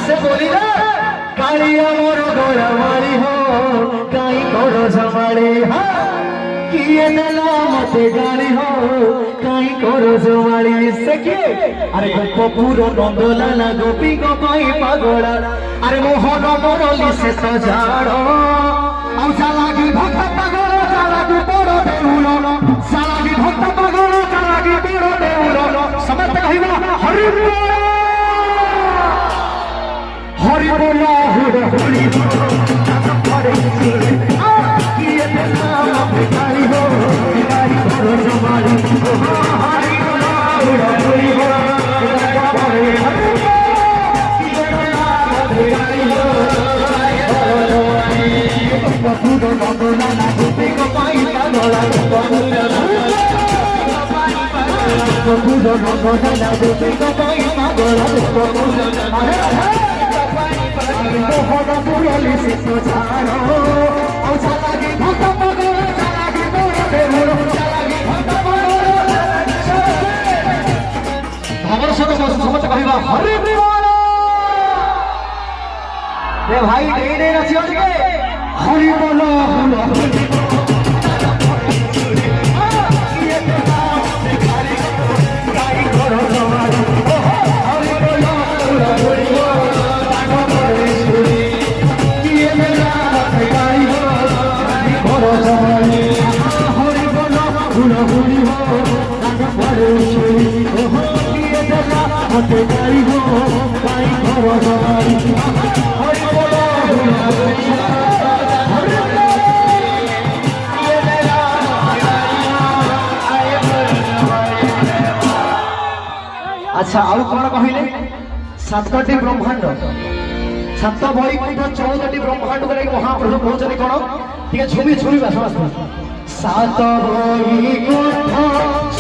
से बोली ना कालिया मोर गोरा मारी हो काई करो जमाड़ी किए देला मते गाड़ी हो काई करो जमाड़ी से किए अरे गोपुर नंदलाला गोपी गोपाई पागला अरे मोहन मोरली से तो जाड़ो औ सालागी भक्त पागल सालागी बड़ो देउलो सालागी भक्त पागल सालागी बड़ो देउलो समस्त कहिबा हरि हरि बोलो हरि हरि किए देला मते गाड़ी हो गाड़ी करो जमाड़ी हरि बोलो Hari Puro nondola na gopi gopai pagola Puro nondola na gopi gopai pagola Mohono murali sito charo Au chalagi bhakta pagola chalagi boro devuro chalagi bhakta pagola Bhabar sato samajh kahiba Hare Krishna रे भाई नहीं नहीं रची हो के हरि बोलो अच्छा आउ कौन कहले सातटी ब्रह्मांड सात वैकुंठ 14टी ब्रह्मांड करे महाप्रभु कहते कौन ठीक झुमी झुमी समस्त सात वैकुंठ